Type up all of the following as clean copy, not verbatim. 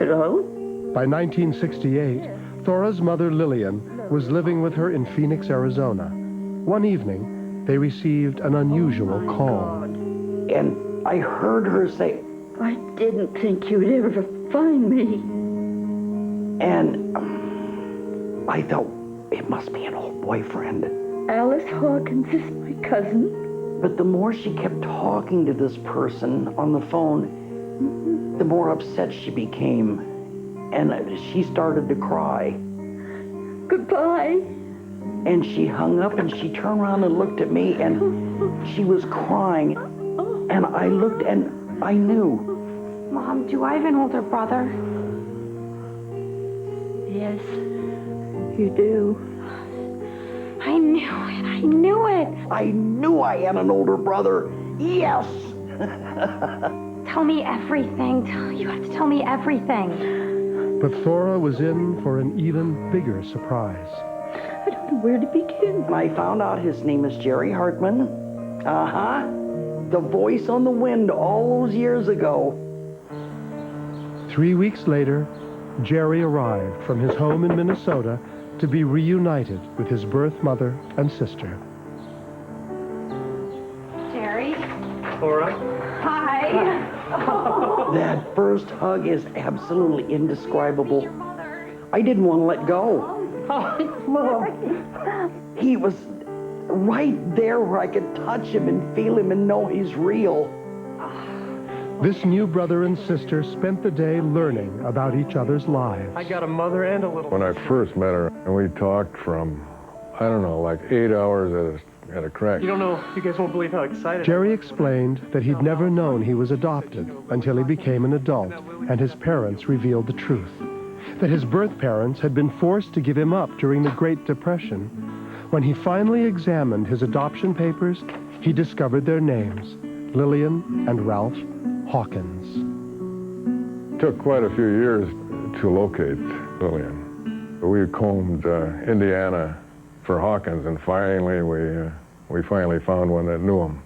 Hello? By 1968, Thora's mother, Lillian, was living with her in Phoenix, Arizona. One evening, they received an unusual call. And I heard her say, I didn't think you'd ever find me. and I thought, it must be an old boyfriend. Alice Hawkins is my cousin. But the more she kept talking to this person on the phone, the more upset she became. And she started to cry. Goodbye. And she hung up and she turned around and looked at me and she was crying. And I looked and I knew. Mom, do I have an older brother? Yes, you do. I knew it. I knew it. I knew I had an older brother. Yes. Tell me everything. You have to tell me everything. But Thora was in for an even bigger surprise. I don't know where to begin. And I found out his name is Jerry Hartman. The voice on the wind all those years ago. 3 weeks later, Jerry arrived from his home in Minnesota to be reunited with his birth mother and sister. Jerry? Thora? Hi. That first hug is absolutely indescribable. I didn't want to let go. He was right there where I could touch him and feel him and know he's real. This new brother and sister spent the day learning about each other's lives. I got a mother and a little... When I first met her, and we talked from, I don't know, like 8 hours at a crack. You don't know, you guys won't believe how excited Jerry explained that he'd never known he was adopted until he became an adult and his parents revealed the truth. That his birth parents had been forced to give him up during the Great Depression. When he finally examined his adoption papers, he discovered their names, Lillian and Ralph Hawkins. It took quite a few years to locate Lillian. We combed Indiana for Hawkins, and finally we finally found one that knew him.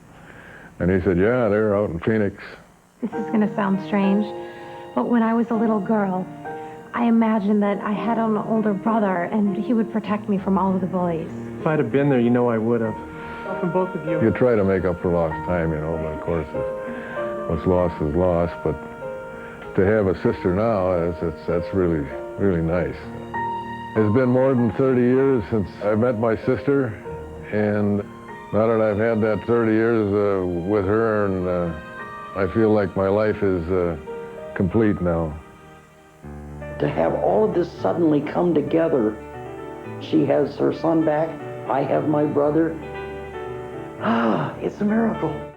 And he said, yeah, they're out in Phoenix. This is going to sound strange, but when I was a little girl, I imagined that I had an older brother and he would protect me from all of the bullies. If I'd have been there, you know I would have. From both of you. You try to make up for lost time, you know, but of course what's lost is lost. But to have a sister now, that's really, really nice. It's been more than 30 years since I met my sister, and now that I've had that 30 years with her, and I feel like my life is complete now. To have all of this suddenly come together, she has her son back, I have my brother. It's a miracle.